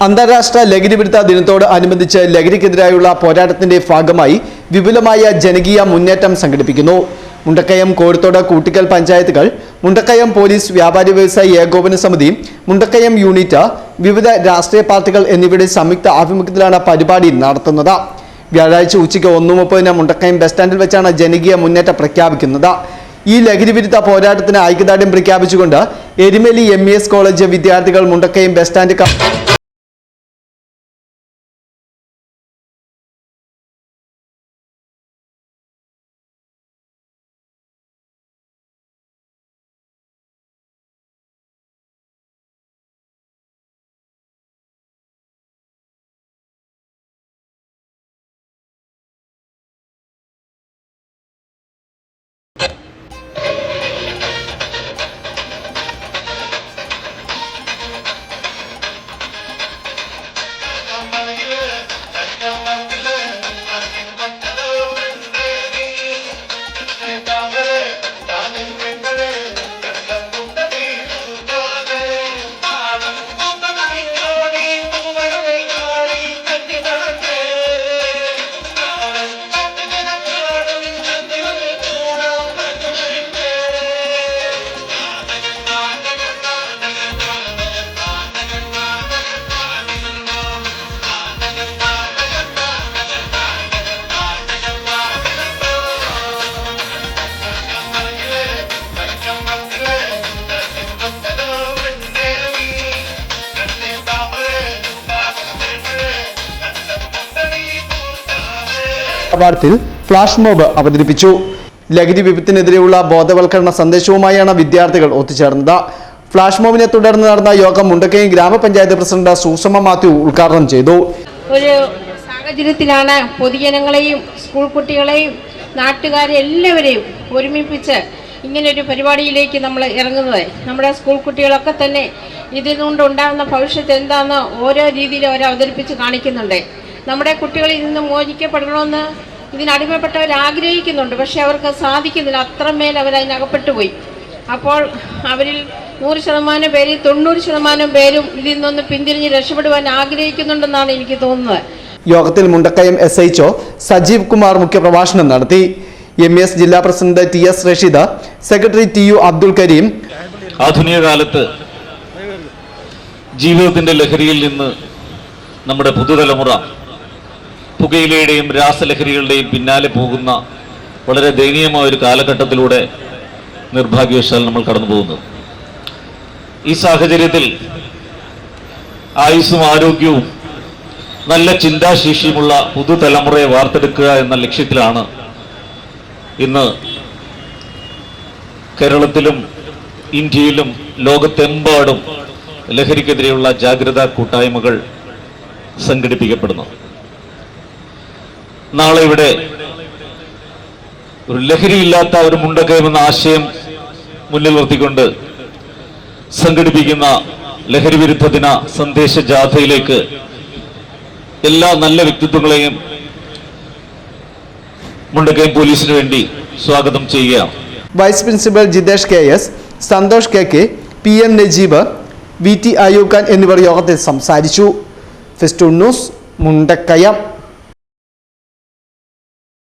അന്താരാഷ്ട്ര ലഹരിവിരുദ്ധ ദിനത്തോട് അനുബന്ധിച്ച് ലഹരിക്കെതിരായുള്ള പോരാട്ടത്തിന്റെ ഭാഗമായി വിപുലമായ ജനകീയ മുന്നേറ്റം സംഘടിപ്പിക്കുന്നു. മുണ്ടക്കയം, കോഴിത്തോട്, കൂട്ടിക്കൽ പഞ്ചായത്തുകൾ, മുണ്ടക്കയം പോലീസ് വ്യാപാരി വ്യവസായി ഏകോപന സമിതി, മുണ്ടക്കയം യൂണിറ്റ്, വിവിധ രാഷ്ട്രീയ പാർട്ടികൾ എന്നിവയുടെ സംയുക്ത ആഭിമുഖ്യത്തിലാണ് പരിപാടി നടത്തുന്നത്. വ്യാഴാഴ്ച ഉച്ചയ്ക്ക് 1:30 മുണ്ടക്കയം ബസ് സ്റ്റാൻഡിൽ വെച്ചാണ് ജനകീയ മുന്നേറ്റം പ്രഖ്യാപിക്കുന്നത്. ഈ ലഹരിവിരുദ്ധ പോരാട്ടത്തിന് ഐക്യദാർഢ്യം പ്രഖ്യാപിച്ചുകൊണ്ട് എരുമേലി MES കോളേജ് വിദ്യാർത്ഥികൾ മുണ്ടക്കയം ബസ് സ്റ്റാൻഡ് വാർത്തിൽ ഫ്ലാഷ് മോബ് അവതരിപ്പിച്ചു. ലഹരി വിപത്തിനെതിരെയുള്ള ബോധവൽക്കരണ സന്ദേശവുമായാണ് വിദ്യാർത്ഥികൾ ഒത്തുചേർന്നത്. ഫ്ലാഷ് മോബിനെ തുടർന്ന് നടന്ന യോഗം മുണ്ടക്കയം ഗ്രാമപഞ്ചായത്ത് പ്രസിഡന്റ് സുഷമ മാത്യു ഉദ്ഘാടനം ചെയ്തു. ഒരു സാഹചര്യത്തിലാണ് പൊതുജനങ്ങളെയും സ്കൂൾ കുട്ടികളെയും നാട്ടുകാരെ എല്ലാവരെയും ഒരുമിപ്പിച്ച് ഇങ്ങനൊരു പരിപാടിയിലേക്ക് നമ്മൾ ഇറങ്ങുന്നത്. നമ്മുടെ സ്കൂൾ കുട്ടികളൊക്കെ തന്നെ ഇതിൽ നിന്നുണ്ടാകുന്ന ഭവിഷ്യത്ത് എന്താണെന്ന് ഓരോ രീതിയിൽ അവർ അവതരിപ്പിച്ച് കാണിക്കുന്നുണ്ട്. നമ്മുടെ കുട്ടികൾ ഇതിൽ നിന്ന് മോചിക്കപ്പെടണമെന്ന് ഇതിനടിമപ്പെട്ടവർ ആഗ്രഹിക്കുന്നുണ്ട്. പക്ഷെ അവർക്ക് സാധിക്കുന്നില്ല. അത്രമേൽ അവരതിനകപ്പെട്ടു പോയി. അപ്പോൾ അവരിൽ 100% പേരിൽ 90% പേരും ഇതിൽ നിന്നൊന്ന് പിന്തിരിഞ്ഞ് രക്ഷപ്പെടുവാൻ ആഗ്രഹിക്കുന്നുണ്ടെന്നാണ് എനിക്ക് തോന്നുന്നത്. യോഗത്തിൽ മുണ്ടക്കയം SHO സജീവ് കുമാർ മുഖ്യപ്രഭാഷണം നടത്തി. MES ജില്ലാ president TS Rasheed, secretary TU Abdul Kareem. ആധുനിക കാലത്ത് ജീവിതത്തിന്റെ ലഹരിയിൽ നിന്ന് നമ്മുടെ പുതുതലമുറ പുകയിലയുടെയും രാസലഹരികളുടെയും പിന്നാലെ പോകുന്ന വളരെ ദയനീയമായ ഒരു കാലഘട്ടത്തിലൂടെ നിർഭാഗ്യവശാൽ നമ്മൾ കടന്നു പോകുന്നത്. ഈ സാഹചര്യത്തിൽ ആയുസ്സും ആരോഗ്യവും നല്ല ചിന്താശേഷിയുമുള്ള പുതുതലമുറയെ വാർത്തെടുക്കുക എന്ന ലക്ഷ്യത്തിലാണ് ഇന്ന് കേരളത്തിലും ഇന്ത്യയിലും ലോകത്തെമ്പാടും ലഹരിക്കെതിരെയുള്ള ജാഗ്രതാ കൂട്ടായ്മകൾ സംഘടിപ്പിക്കപ്പെടുന്നു. നാളെ ഇവിടെ ഒരു ലഹരിയില്ലാത്ത ഒരു മുണ്ടക്കയം എന്ന ആശയം മുന്നിൽ നിർത്തിക്കൊണ്ട് സംഘടിപ്പിക്കുന്ന ലഹരി വിരുദ്ധ ദിന സന്ദേശ ജാഥയിലേക്ക് എല്ലാ നല്ല വ്യക്തിത്വങ്ങളെയും മുണ്ടക്കയം പോലീസിന് വേണ്ടി സ്വാഗതം ചെയ്യുകയാണ്. Vice principal Jithesh KS, Santhosh KK, PM Najeeb, VT Ayoob Khan എന്നിവർ യോഗത്തിൽ സംസാരിച്ചു. Festoon news, Mundakayam.